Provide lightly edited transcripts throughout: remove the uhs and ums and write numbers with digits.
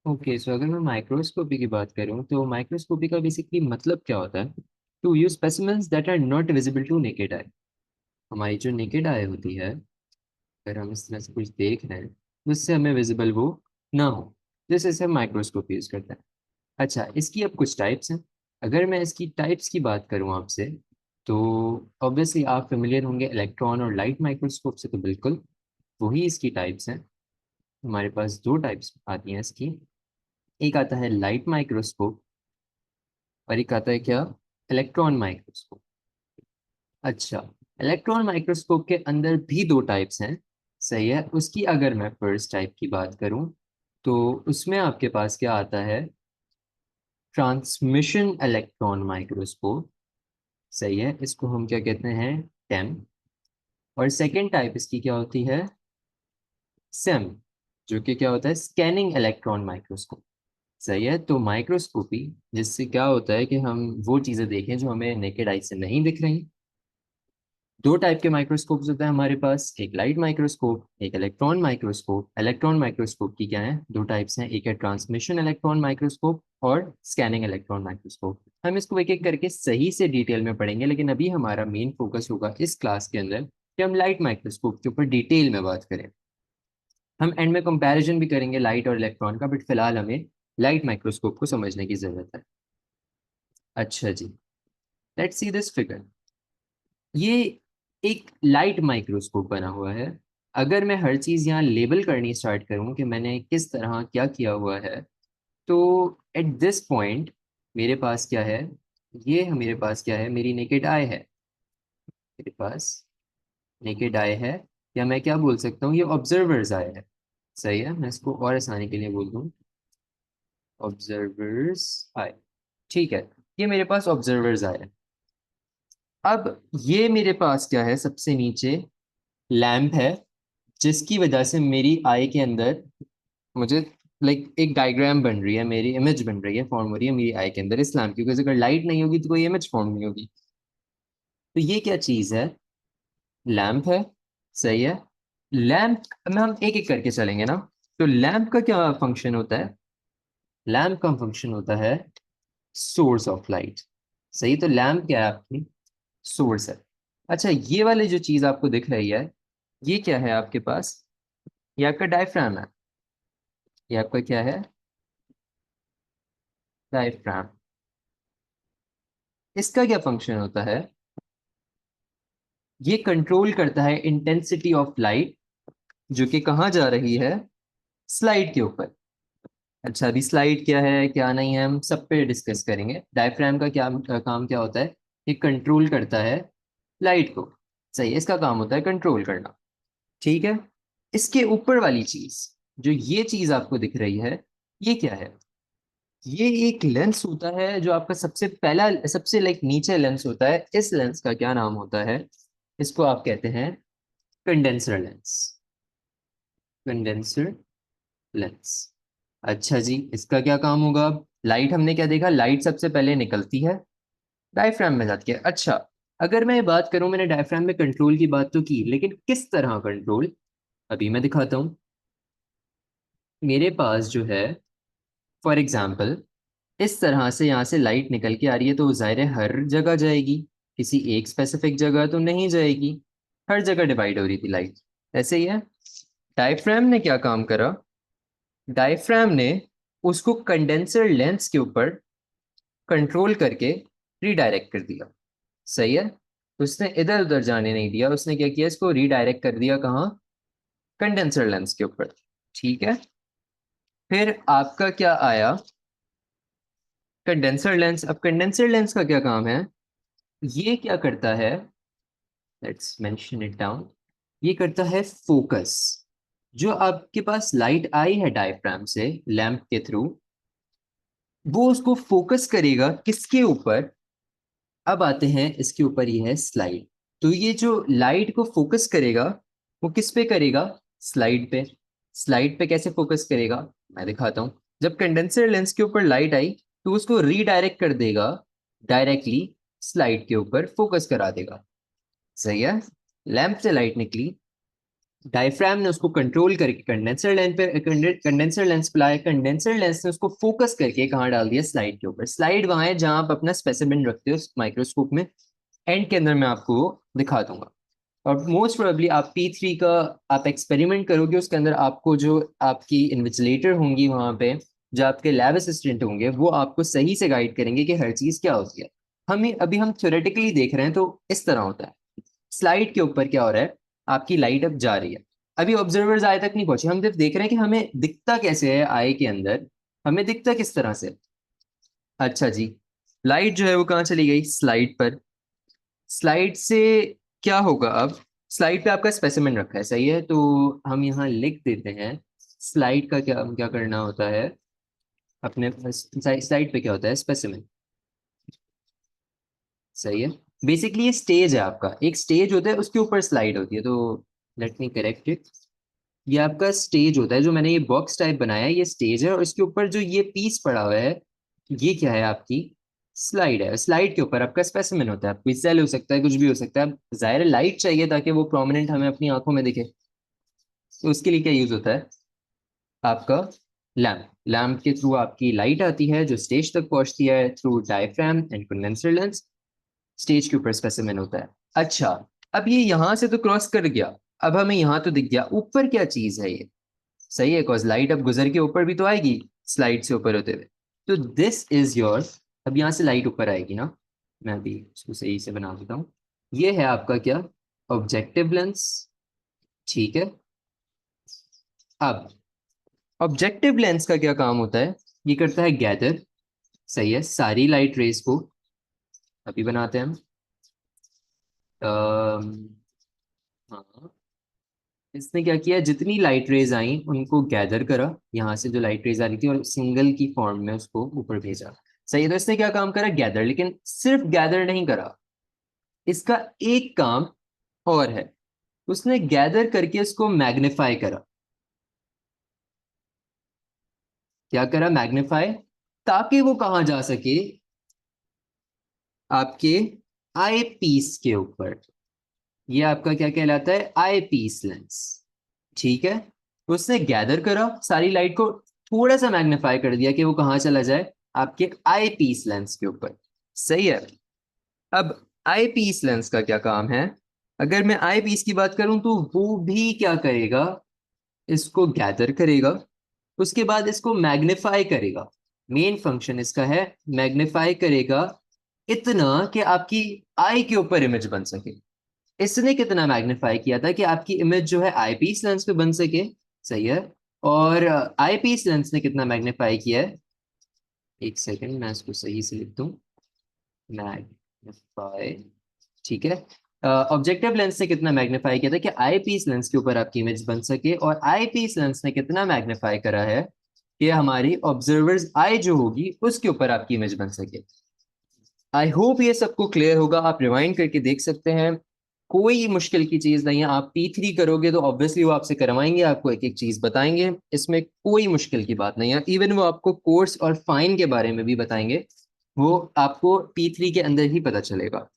Okay, सो अगर मैं microscopy की बात करूं तो माइक्रोस्कोपी का बेसिकली मतलब क्या होता है? To view specimens that are not visible to naked eye. हमारी जो नेकेड आई होती है, अगर हम इस तरह से कुछ देख रहे हैं जिससे हमें विजिबल वो ना हो, जैसे से हम माइक्रोस्कोप यूज करते हैं। अच्छा, इसकी अब कुछ टाइप्स हैं। अगर मैं इसकी टाइप्स की बात करूं आपसे, तो ऑब्वियसली आप फेमिलियर होंगे इलेक्ट्रॉन और लाइट माइक्रोस्कोप से, तो बिल्कुल वही इसकी टाइप्स हैं। हमारे पास दो टाइप्स आती हैं इसकी। एक आता है लाइट माइक्रोस्कोप और एक आता है क्या, इलेक्ट्रॉन माइक्रोस्कोप। अच्छा, इलेक्ट्रॉन माइक्रोस्कोप के अंदर भी दो टाइप्स हैं। सही है, उसकी अगर मैं फर्स्ट टाइप की बात करूं तो उसमें आपके पास क्या आता है, ट्रांसमिशन इलेक्ट्रॉन माइक्रोस्कोप। सही है, इसको हम क्या कहते हैं, टेम। और सेकेंड टाइप इसकी क्या होती है, सेम, जो कि क्या होता है, स्कैनिंग इलेक्ट्रॉन माइक्रोस्कोप। सही है, तो माइक्रोस्कोपी जिससे क्या होता है कि हम वो चीज़ें देखें जो हमें नेकेड आई से नहीं दिख रही। दो टाइप के माइक्रोस्कोप्स होते हैं हमारे पास, एक लाइट माइक्रोस्कोप, एक इलेक्ट्रॉन माइक्रोस्कोप। इलेक्ट्रॉन माइक्रोस्कोप की क्या है, दो टाइप्स हैं, एक है ट्रांसमिशन इलेक्ट्रॉन माइक्रोस्कोप और स्कैनिंग इलेक्ट्रॉन माइक्रोस्कोप। हम इसको एक एक करके सही से डिटेल में पढ़ेंगे, लेकिन अभी हमारा मेन फोकस होगा इस क्लास के अंदर कि हम लाइट माइक्रोस्कोप के ऊपर डिटेल में बात करें। हम एंड में कंपैरिजन भी करेंगे लाइट और इलेक्ट्रॉन का, बट फिलहाल हमें लाइट माइक्रोस्कोप को समझने की जरूरत है। अच्छा जी, लेट्स सी दिस फिगर। ये एक लाइट माइक्रोस्कोप बना हुआ है। अगर मैं हर चीज यहाँ लेबल करनी स्टार्ट करूँ कि मैंने किस तरह क्या किया हुआ है, तो एट दिस पॉइंट मेरे पास क्या है, ये मेरे पास क्या है, मेरी नेकेड आई है। मेरे पास नेकेड आई है, या मैं क्या बोल सकता हूँ, ये ऑब्जर्वर्स आई है। सही है, मैं इसको और आसानी के लिए बोल दूँ, ऑब्जर्वर्स आई। ठीक है, ये मेरे पास ऑब्जर्वर्स आए हैं। अब ये मेरे पास क्या है, सबसे नीचे लैंप है, जिसकी वजह से मेरी आई के अंदर मुझे एक डायग्राम बन रही है, मेरी इमेज बन रही है, फॉर्म हो रही है मेरी आई के अंदर इस लैंप की, क्योंकि अगर लाइट नहीं होगी तो कोई इमेज फॉर्म नहीं होगी। तो ये क्या चीज है, लैंप है। सही है, लैंप में हम एक एक करके चलेंगे ना। तो लैंप का क्या फंक्शन होता है, लैंप का फंक्शन होता है सोर्स ऑफ लाइट। सही, तो लैंप क्या है आपकी, सोर्स है। अच्छा, ये वाली जो चीज आपको दिख रही है, ये क्या है आपके पास, ये आपका डायफ्राम है। ये आपका क्या है, डायफ्राम। इसका क्या फंक्शन होता है, ये कंट्रोल करता है इंटेंसिटी ऑफ लाइट जो कि कहाँ जा रही है, स्लाइड के ऊपर। अच्छा, अभी स्लाइड क्या है क्या नहीं है हम सब पे डिस्कस करेंगे। डायफ्राम का क्या काम क्या होता है, ये कंट्रोल करता है लाइट को। सही है, इसका काम होता है कंट्रोल करना। ठीक है, इसके ऊपर वाली चीज, जो ये चीज आपको दिख रही है, ये क्या है, ये एक लेंस होता है जो आपका सबसे पहला, सबसे नीचे लेंस होता है। इस लेंस का क्या नाम होता है, इसको आप कहते हैं कंडेंसर लेंस। Condenser lens. अच्छा जी, इसका क्या काम होगा, अब लाइट हमने क्या देखा, लाइट सबसे पहले निकलती है, डायफ्राम में जाती है। अच्छा, अगर मैं बात करूं, मैंने डायफ्राम में कंट्रोल की बात तो की, लेकिन किस तरह कंट्रोल, अभी मैं दिखाता हूं। मेरे पास जो है, फॉर एग्जाम्पल, इस तरह से यहाँ से लाइट निकल के आ रही है, तो जाहिर है हर जगह जाएगी, किसी एक स्पेसिफिक जगह तो नहीं जाएगी। हर जगह डिवाइड हो रही थी लाइट, ऐसे ही है। डायफ्राम ने क्या काम करा, डायफ्राम ने उसको कंडेंसर लेंस के ऊपर कंट्रोल करके रीडायरेक्ट कर दिया। सही है, उसने इधर उधर जाने नहीं दिया, उसने क्या किया, इसको रीडायरेक्ट कर दिया कहाँ, कंडेंसर लेंस के ऊपर। ठीक है, फिर आपका क्या आया, कंडेंसर लेंस। अब कंडेंसर लेंस का क्या काम है, ये क्या करता है, लेट्स मेंशन इट डाउन। ये करता है फोकस। जो आपके पास लाइट आई है डायफ्राम से लैंप के थ्रू, वो उसको फोकस करेगा किसके ऊपर। अब आते हैं इसके ऊपर, ये है स्लाइड। तो ये जो लाइट को फोकस करेगा, वो किस पे करेगा, स्लाइड पे। स्लाइड पे कैसे फोकस करेगा, मैं दिखाता हूँ। जब कंडेंसर लेंस के ऊपर लाइट आई, तो उसको रीडायरेक्ट कर देगा, डायरेक्टली स्लाइड के ऊपर फोकस करा देगा। सही है, लैंप से लाइट निकली, डायफ्राम ने उसको कंट्रोल करके कंडेंसर लेंस पे कंडेंसर लेंस पिलाया, कंडेंसर लेंस ने उसको फोकस करके कहाँ डाल दिया, स्लाइड के ऊपर। स्लाइड वहां है जहां आप अपना स्पेसिमेन रखते हो माइक्रोस्कोप में। एंड के अंदर मैं आपको वो दिखा दूंगा। और मोस्ट प्रोबेबली आप P3 का आप एक्सपेरिमेंट करोगे, उसके अंदर आपको जो आपकी इन्विजिलेटर होंगी वहां पे, जो आपके लैब असिस्टेंट होंगे, वो आपको सही से गाइड करेंगे कि हर चीज क्या होती है। हम थ्योरेटिकली देख रहे हैं तो इस तरह होता है। स्लाइड के ऊपर क्या हो रहा है, आपकी लाइट अब जा रही है। अभी ऑब्जर्वर्स आए तक नहीं पहुंचे, हम सिर्फ देख रहे हैं कि हमें दिखता कैसे है आई के अंदर, हमें दिखता किस तरह से। अच्छा जी, लाइट जो है वो कहाँ चली गई, स्लाइड पर। स्लाइड से क्या होगा अब, स्लाइड पे आपका स्पेसिमेन रखा है, सही है, तो हम यहाँ लिख देते हैं स्लाइड का क्या क्या करना होता है। अपने स्लाइड पे क्या होता है, स्पेसिमेन, सही है। बेसिकली ये स्टेज है आपका, एक स्टेज होता है उसके ऊपर स्लाइड होती है, तो लेट मी करेक्ट इट। ये आपका स्टेज होता है, जो मैंने ये बॉक्स टाइप बनाया है ये स्टेज है, और इसके ऊपर जो ये पीस पड़ा हुआ है ये क्या है, आपकी स्लाइड है। स्लाइड के ऊपर आपका स्पेसिमेन होता है, कोई सेल हो सकता है, कुछ भी हो सकता है। अब जाहिर है लाइट चाहिए ताकि वो प्रोमिनेंट हमें अपनी आंखों में दिखे, तो उसके लिए क्या यूज होता है, आपका लैम्प। लैम्प के थ्रू आपकी लाइट आती है जो स्टेज तक पहुंचती है through diaphragm and condenser lens. Stage के ऊपर स्पेसिमेन होता है। अच्छा, अब ये यहां से तो क्रॉस कर गया, अब हमें यहाँ तो दिख गया, ऊपर क्या चीज है ये, सही है, कॉज लाइट अब गुजर के ऊपर भी तो आएगी स्लाइड से ऊपर होते हुए। तो दिस इज योर, अब यहाँ से लाइट ऊपर आएगी ना, मैं अभी इसको सही से बना देता हूँ। ये है आपका क्या, ऑब्जेक्टिव लेंस, ठीक है। अब ऑब्जेक्टिव लेंस का क्या काम होता है, ये करता है गैदर, सही है, सारी लाइट रेज को। अभी बनाते हैं हम। हाँ, इसने क्या किया, जितनी लाइट रेज आई उनको गैदर करा, यहाँ से जो लाइट रेज आ रही थी, और सिंगल की फॉर्म में उसको ऊपर भेजा। सही है, तो इसने क्या काम करा, गैदर। लेकिन सिर्फ गैदर नहीं करा, इसका एक काम और है, उसने गैदर करके उसको मैग्नीफाई करा। क्या करा, मैग्नीफाई, ताकि वो कहाँ जा सके, आपके आई पीस के ऊपर। ये आपका क्या कहलाता है, आई पीस लेंस, ठीक है। उसने गैदर करा सारी लाइट को, थोड़ा सा मैग्नीफाई कर दिया कि वो कहाँ चला जाए, आपके आई पीस लेंस के ऊपर, सही है। अब आई पीस लेंस का क्या काम है, अगर मैं आई पीस की बात करूं तो वो भी क्या करेगा, इसको गैदर करेगा, उसके बाद इसको मैग्नीफाई करेगा। मेन फंक्शन इसका है, मैग्नीफाई करेगा इतना कि आपकी आई के ऊपर इमेज बन सके। इसने कितना मैग्नीफाई किया था कि आपकी इमेज जो है आईपीस लेंस पे बन सके, सही है। और आईपीस लेंस ने कितना मैग्नीफाई किया है, एक सेकंड मैं इसको सही से लिख दूं, मैग्नीफाई, ठीक है। ऑब्जेक्टिव लेंस ने कितना मैग्नीफाई किया था कि आईपीस लेंस के ऊपर आपकी इमेज बन सके, और आईपीस लेंस ने कितना मैग्नीफाई करा है कि हमारी ऑब्जर्वर्स आई जो होगी उसके ऊपर आपकी इमेज बन सके। आई होप ये सबको क्लियर होगा, आप रिवाइंड करके देख सकते हैं, कोई मुश्किल की चीज नहीं है। आप P3 करोगे तो ऑब्वियसली वो आपसे करवाएंगे, आपको एक एक चीज बताएंगे, इसमें कोई मुश्किल की बात नहीं है। इवन वो आपको कोर्स और फाइन के बारे में भी बताएंगे, वो आपको P3 के अंदर ही पता चलेगा।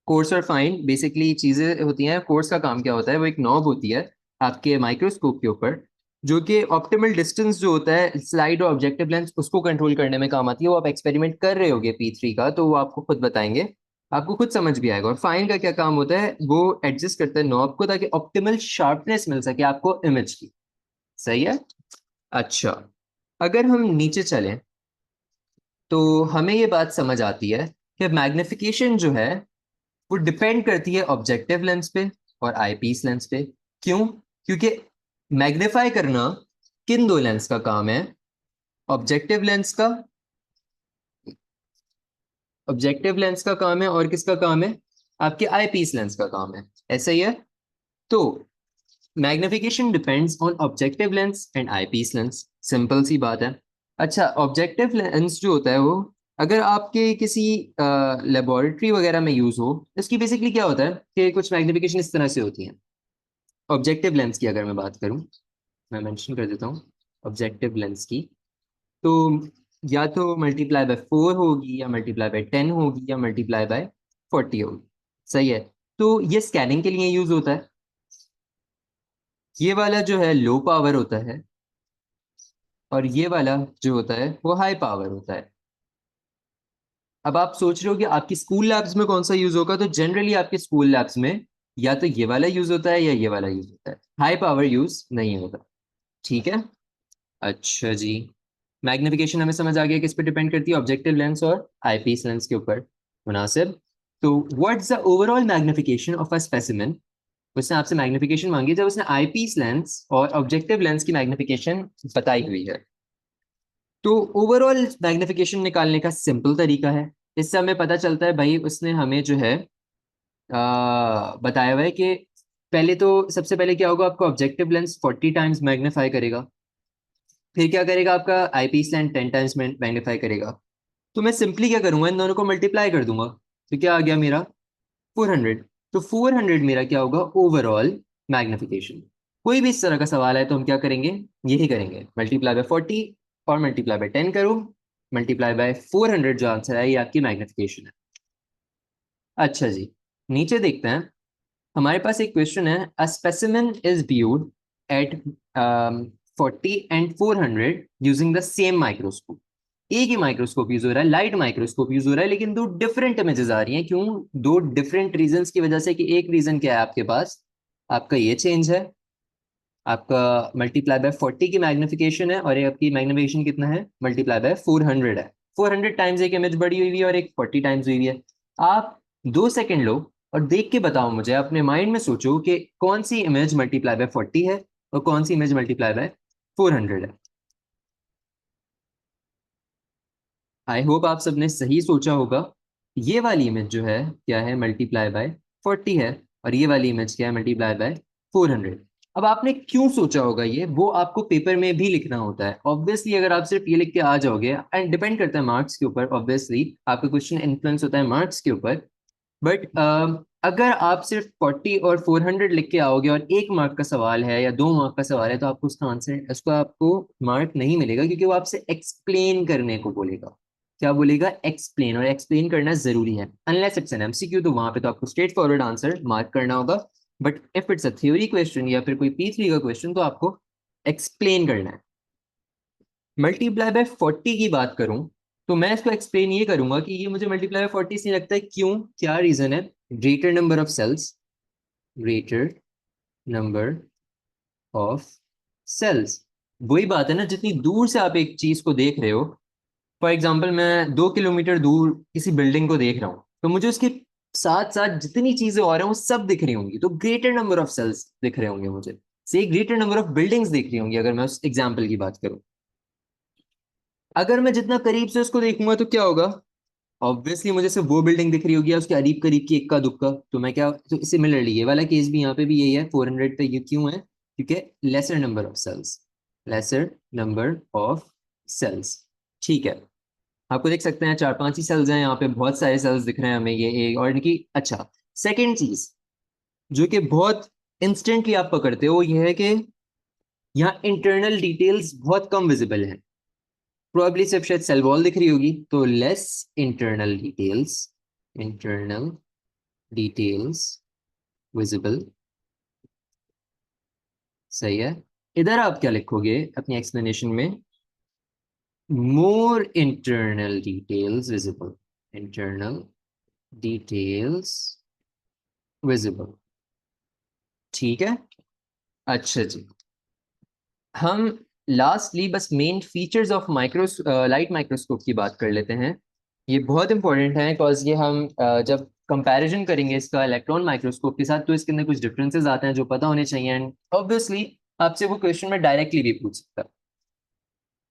कोर्स और फाइन बेसिकली चीजें होती हैं। कोर्स का काम क्या होता है, वो एक नॉब होती है आपके माइक्रोस्कोप के ऊपर, जो कि ऑप्टिमल डिस्टेंस जो होता है स्लाइड और ऑब्जेक्टिव लेंस उसको कंट्रोल करने में काम आती है। वो आप एक्सपेरिमेंट कर रहे होगे P3 का, तो वो आपको खुद बताएंगे, आपको खुद समझ भी आएगा। और फाइन का क्या काम होता है, वो एडजस्ट करता है नॉब को ताकि ऑप्टिमल शार्पनेस मिल सके आपको इमेज की, सही है। अच्छा, अगर हम नीचे चलें तो हमें ये बात समझ आती है कि मैग्निफिकेशन जो है वो डिपेंड करती है ऑब्जेक्टिव लेंस पे और आईपीस लेंस पे। क्यों, क्योंकि मैग्नीफाई करना किन दो लेंस का काम है, ऑब्जेक्टिव लेंस का, ऑब्जेक्टिव लेंस का काम है, और किसका काम है, आपके आईपीस लेंस का काम है, ऐसा ही है। तो magnification depends on objective lens and eyepiece lens, simple सी बात है। अच्छा, ऑब्जेक्टिव लेंस जो होता है वो अगर आपके किसी लेबोरेटरी वगैरह में यूज हो, इसकी बेसिकली क्या होता है कि कुछ मैग्निफिकेशन इस तरह से होती है। ऑब्जेक्टिव लेंस की अगर मैं बात करूं, मैं मेंशन कर देता हूँ ऑब्जेक्टिव लेंस की, तो या तो मल्टीप्लाई बाय 4 होगी, या मल्टीप्लाई बाय 10 होगी, या मल्टीप्लाई बाय 40 होगी, सही है। तो ये स्कैनिंग के लिए यूज होता है, ये वाला जो है लो पावर होता है और ये वाला जो होता है वो हाई पावर होता है। अब आप सोच रहे हो कि आपकी स्कूल लैब्स में कौन सा यूज होगा, तो जनरली आपके स्कूल लैब्स में या तो ये वाला यूज होता है या ये वाला यूज होता है, हाई पावर यूज नहीं होता। ठीक है। अच्छा जी, मैग्निफिकेशन हमें समझ आ गया किस पे डिपेंड करती है, ऑब्जेक्टिव लेंस और आईपीस लेंस के ऊपर। मुनासिब। तो what's the overall magnification of a specimen. उसने आपसे मैग्निफिकेशन मांगी जब उसने आईपीस लेंस और ऑब्जेक्टिव लेंस की मैग्निफिकेशन बताई हुई है। तो ओवरऑल मैग्निफिकेशन निकालने का सिंपल तरीका है। इससे हमें पता चलता है भाई उसने हमें जो है बताया हुआ है कि पहले तो सबसे पहले क्या होगा, आपका ऑब्जेक्टिव लेंस 40 टाइम्स मैग्नीफाई करेगा। फिर क्या करेगा, आपका आईपीस लेंस 10 टाइम्स मैग्नीफाई करेगा। तो मैं सिंपली क्या करूंगा, इन दोनों को मल्टीप्लाई कर दूंगा। तो क्या आ गया मेरा 400। तो 400 मेरा क्या होगा ओवरऑल मैग्निफिकेशन। कोई भी इस तरह का सवाल है तो हम क्या करेंगे, यही करेंगे, मल्टीप्लाई बाय 40 और मल्टीप्लाई बाय 10 करो, मल्टीप्लाई बाय 400, जो आंसर है ये आपकी मैग्निफिकेशन है। अच्छा जी, नीचे देखते हैं। हमारे पास एक क्वेश्चन है, a specimen is viewed at 40 and 400 using the same microscope. एक ही माइक्रोस्कोप यूज हो रहा है, लाइट माइक्रोस्कोप यूज हो रहा है, लेकिन दो डिफरेंट इमेजेस आ रही हैं। क्यों? दो डिफरेंट रीजंस की वजह से। कि एक रीजन क्या है आपके पास, आपका ये चेंज है, आपका मल्टीप्लाई बाय 40 की मैग्निफिकेशन है, और ये आपकी मैग्निफिकेशन कितना है, मल्टीप्लाई बाय 400 है। 400 टाइम्स एक इमेज बड़ी हुई है और एक 40 टाइम्स हुई है। आप 2 सेकंड लो और देख के बताओ मुझे, अपने माइंड में सोचो कि कौन सी इमेज मल्टीप्लाई बाय 40 है और कौन सी इमेज मल्टीप्लाई बाय 400 है। आई होप आप सबने सही सोचा होगा। ये वाली इमेज जो है क्या है, मल्टीप्लाई बाय 40 है, और ये वाली इमेज क्या है, मल्टीप्लाई बाय 400। अब आपने क्यों सोचा होगा ये, वो आपको पेपर में भी लिखना होता है ऑब्वियसली। अगर आप सिर्फ ये लिख के आ जाओगे, एंड डिपेंड करता है मार्क्स के ऊपर, ऑब्वियसली आपका क्वेश्चन इन्फ्लुएंस होता है मार्क्स के ऊपर। बट अगर आप सिर्फ 40 और 400 लिख के आओगे और 1 मार्क का सवाल है या 2 मार्क का सवाल है, तो आपको उसका आंसर, उसको आपको मार्क नहीं मिलेगा, क्योंकि वो आपसे एक्सप्लेन करने को बोलेगा। क्या बोलेगा, एक्सप्लेन, और एक्सप्लेन करना जरूरी है। अनलेस इट्स एन एमसीक्यू, तो वहां पे तो आपको स्ट्रेट फॉरवर्ड आंसर मार्क करना होगा। But if it's a theory question या फिर कोई P3 का क्वेश्चन, तो आपको एक्सप्लेन करना है। मल्टीप्लाई बाय 40 की बात करूं, तो मैं इसको एक्सप्लेन ये करूंगा कि ये मुझे मल्टीप्लाई बाय 40 इसलिए लगता है, क्यों, क्या रीजन है। Greater number of cells, greater number of cells. वही बात है ना, जितनी दूर से आप एक चीज को देख रहे हो। फॉर एग्जाम्पल मैं 2 किलोमीटर दूर किसी बिल्डिंग को देख रहा हूँ, तो मुझे उसके साथ साथ जितनी चीजें और हैं वो सब दिख रही होंगी, तो ग्रेटर नंबर ऑफ सेल्स दिख रहे होंगे मुझे, से ग्रेटर नंबर ऑफ बिल्डिंग्स दिख रही होंगी, अगर मैं उस एग्जाम्पल की बात करूं। अगर मैं जितना करीब से उसको देखूंगा तो क्या होगा, ऑब्वियसली मुझे सिर्फ वो बिल्डिंग दिख रही होगी या उसके करीब करीब की इक्का दुक्का। तो मैं क्या, तो सिमिलरली ये वाला केस भी यहाँ पे भी यही है, 400 पे ये क्यों है, क्योंकि lesser number of cells, lesser number of cells. ठीक है। आपको देख सकते हैं 4-5 ही सेल्स हैं यहाँ पे, बहुत सारे सेल्स दिख रहे हैं हमें, ये एक और इनकी। अच्छा, सेकेंड चीज जो कि बहुत इंस्टेंटली आप पकड़ते हो, ये है कि यहाँ इंटरनल डिटेल्स बहुत कम विजिबल हैं। प्रोबेबली सिर्फ शायद सेल वॉल दिख रही होगी, तो less internal details, internal details visible. सही है। इधर आप क्या लिखोगे अपनी एक्सप्लेनेशन में, more internal details visible, internal details visible. ठीक है। अच्छा जी, हम लास्टली बस मेन फीचर्स ऑफ माइक्रोस लाइट माइक्रोस्कोप की बात कर लेते हैं। ये बहुत इंपॉर्टेंट है, बिकॉज ये हम जब कंपैरिजन करेंगे इसका इलेक्ट्रॉन माइक्रोस्कोप के साथ, तो इसके अंदर कुछ डिफरेंसेस आते हैं जो पता होने चाहिए, एंड ऑब्वियसली आपसे वो क्वेश्चन में डायरेक्टली भी पूछ सकता है।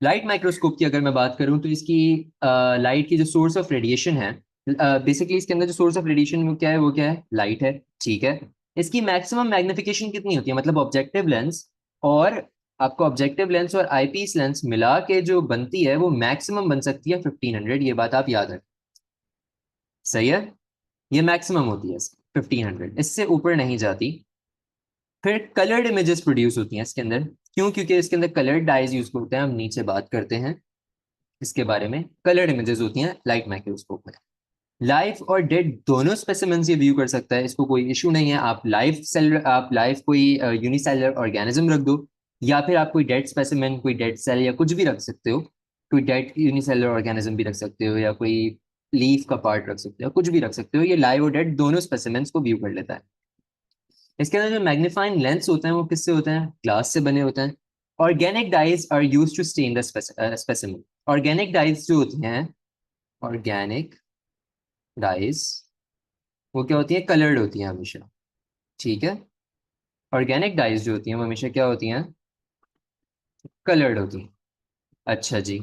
लाइट माइक्रोस्कोप की अगर मैं बात करूं, तो इसकी लाइट की जो सोर्स ऑफ रेडिएशन है, बेसिकली इसके अंदर जो सोर्स ऑफ रेडिएशन वो क्या है, वो क्या है, लाइट है। ठीक है। इसकी मैक्सिमम मैग्निफिकेशन कितनी होती है, मतलब ऑब्जेक्टिव लेंस और आपका ऑब्जेक्टिव लेंस और आईपीस लेंस मिला के जो बनती है, वो मैक्सिमम बन सकती है 1500। ये बात आप याद रखें। सही है। ये मैक्सिमम होती है 1500, इससे ऊपर नहीं जाती। फिर कलर्ड इमेजेस प्रोड्यूस होती हैं इसके अंदर। क्यों? क्योंकि इसके अंदर कलर्ड डाइज यूज होते हैं, हम नीचे बात करते हैं इसके बारे में। कलर्ड इमेजेस होती हैं लाइट माइक्रोस्कोप में। लाइव और डेड दोनों स्पेसिमेंस ये व्यू कर सकता है, इसको कोई इशू नहीं है। आप लाइव सेल, आप लाइव कोई यूनिसेलुलर ऑर्गेनिज्म रख दो, या फिर आप कोई डेड स्पेसिमेन, कोई डेड सेल या कुछ भी रख सकते हो। कोई डेड यूनिसेलुलर ऑर्गेनिज्म भी रख सकते हो, या कोई लीफ का पार्ट रख सकते हो, कुछ भी रख सकते हो। ये लाइव और डेड दोनों स्पेसिमेंस को व्यू कर लेता है। इसके अंदर जो मैग्नीफाइंग लेंस होते हैं वो किससे होते हैं? ग्लास से बने होते हैं। Organic dyes are used to stain the specimen. Organic dyes जो होती हैं, ऑर्गेनिक डाइज, वो क्या होती है? कलर्ड होती हैं हमेशा। ठीक है, ऑर्गेनिक डाइज जो होती हैं वो हमेशा क्या होती हैं? कलर्ड होती हैं। अच्छा जी।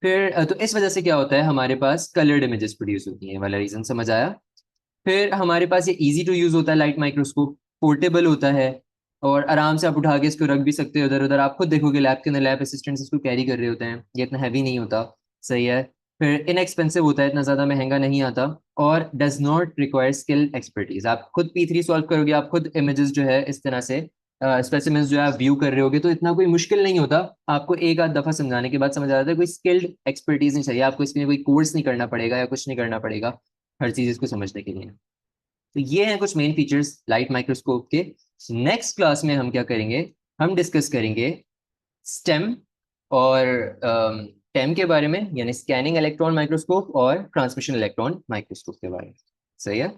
फिर तो इस वजह से क्या होता है, हमारे पास कलर्ड इमेजेस प्रोड्यूस होती हैं, ये वाला रीजन समझ आया। फिर हमारे पास ये इजी टू यूज होता है, लाइट माइक्रोस्कोप पोर्टेबल होता है, और आराम से आप उठा के इसको रख भी सकते हो इधर उधर। आप खुद देखोगे लैब के अंदर लैब असिस्टेंट्स इसको कैरी कर रहे होते हैं, ये इतना हैवी नहीं होता। सही है। फिर इनएक्सपेंसिव होता है, इतना ज़्यादा महंगा नहीं आता। और does not require skill expertise. आप खुद P3 सॉल्व करोगे, आप खुद इमेजेस जो है इस तरह से स्पेसिमेंस जो है आप व्यू कर रहे होगे, तो इतना कोई मुश्किल नहीं होता। आपको एक आध दफा समझाने के बाद समझ आ जाता है। कोई स्किल्ड एक्सपर्टीज नहीं चाहिए आपको, इसके लिए कोई कोर्स नहीं करना पड़ेगा या कुछ नहीं करना पड़ेगा हर चीज़ इसको समझने के लिए। तो ये हैं कुछ मेन फीचर्स लाइट माइक्रोस्कोप के। नेक्स्ट क्लास में हम क्या करेंगे, हम डिस्कस करेंगे स्टेम और टेम के बारे में, यानी स्कैनिंग इलेक्ट्रॉन माइक्रोस्कोप और ट्रांसमिशन इलेक्ट्रॉन माइक्रोस्कोप के बारे में। सही है।